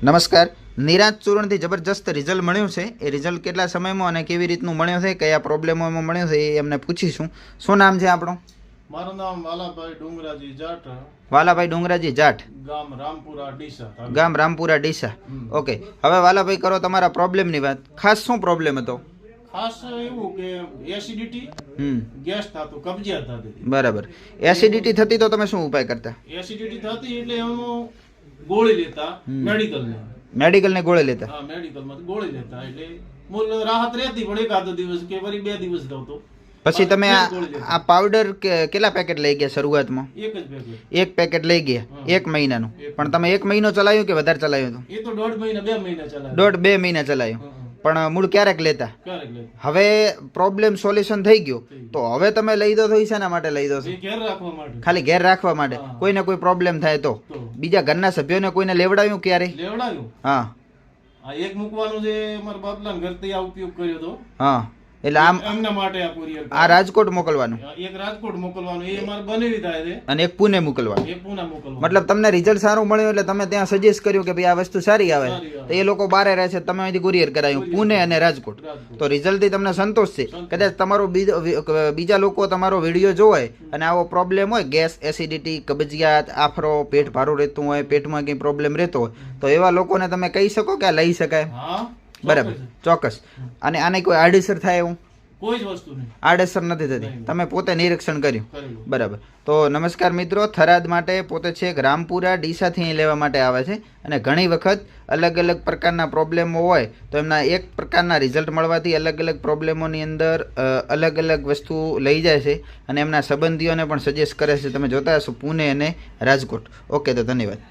નમસ્કાર. નિરાંત ચૂરણથી જબરજસ્ત રિઝલ્ટ મળ્યું છે. એ રિઝલ્ટ કેટલા સમયમાં અને કેવી રીતનું મળ્યું છે, કયા પ્રોબ્લેમોમાં મળ્યું છે એ એમને પૂછીશું. શું નામ છે આપણું? મારું નામ વાલાભાઈ ડુંગરાજી જાટ, વાલાભાઈ ડુંગરાજી જાટ, ગામ રામપુરા ડીસા. ગામ રામપુરા ડીસા. ઓકે, હવે વાલાભાઈ કરો તમારા પ્રોબ્લેમની વાત. ખાસ શું પ્રોબ્લેમ હતો? ખાસ એવું કે એસિડિટી, ગેસ થતું, કબજિયાત થતી. બરાબર. એસિડિટી થતી તો તમે શું ઉપાય કરતા? એસિડિટી થતી એટલે એનું ગોળી લેતા, મેડિકલને ગોળી લેતા? હા, મેડિકલમાંથી ગોળી લેતા એટલે મૂળ રાહત રહેતી, પણ એકાદો દિવસ કે વળી 2 દિવસ થતો. પછી તમે આ પાવડર કેટલા પેકેટ લઈ ગયા શરૂઆતમાં? એક જ પેકેટ. એક પેકેટ લઈ ગયા 1 મહિનાનું. પણ તમે 1 મહિનો ચલાવ્યું કે વધારે ચલાવ્યું હતું? એ તો 1.5 મહિના 2 મહિના ચલાવ્યું. 1.5-2 મહિના ચલાવ્યું. પણ મૂળ ક્યારેક લેતા? ક્યારેક લેતા. હવે પ્રોબ્લેમ સોલ્યુશન થઈ ગયો તો હવે તમે લઈ દો તો એ શેના માટે લઈ દો છો? એ ઘેર રાખવા માટે. ખાલી ઘેર રાખવા માટે. કોઈને કોઈ પ્રોબ્લેમ થાય તો બીજા ઘરના સભ્યોને કોઈને લેવડાવ્યું ક્યારે? લેવડાવ્યું. હા, આ એક મૂકવાનું જે મારા બાપલા ઘરથી આ ઉપયોગ કર્યો હતો. હા, એટલે આમ એમના માટે આ કુરિયર. આ રાજકોટ મોકલવાનું, એક રાજકોટ મોકલવાનું, એ મારે બનેવી થાય છે, અને એક પુણે મોકલવાનું. એક પુના મોકલવાનું. મતલબ તમને રિઝલ્ટ સારું મળ્યું એટલે તમે ત્યાં સજેસ્ટ કર્યું કે ભાઈ આ વસ્તુ સારી આવે તો એ લોકો બારે રહે છે, તમે અહીંથી કુરિયર કરાયું પુણે અને રાજકોટ. તો રિઝલ્ટથી તમને સંતોષ છે? કદાચ તમારો બીજા લોકો તમારો વિડીયો જોવે અને આવો પ્રોબ્લેમ હોય, ગેસ, એસિડિટી, કબજિયાત, આફરો, પેટ ભારું રહેતું હોય, પેટમાં કંઈ પ્રોબ્લેમ રહેતો હોય તો એવા લોકોને તમે કહી શકો કે આ લઈ શકાય? હા, બરાબર, ચોક્કસ. અને આને કોઈ આડઅસર થાય એવું? કોઈ જ વસ્તુ નહીં, આડઅસર નથી થતી. તમે પોતે નિરીક્ષણ કર્યું? બરાબર. તો નમસ્કાર મિત્રો, થરાદ માટે પોતે છે રામપુરા ડીસાથી અહીં લેવા માટે આવે છે અને ઘણી વખત અલગ અલગ પ્રકારના પ્રોબ્લેમો હોય તો એમના એક પ્રકારના રિઝલ્ટ મળવાથી અલગ અલગ પ્રોબ્લેમોની અંદર અલગ અલગ વસ્તુ લઈ જાય છે અને એમના સંબંધીઓને પણ સજેસ્ટ કરે છે. તમે જોતા હશો પુણે અને રાજકોટ. ઓકે, તો ધન્યવાદ.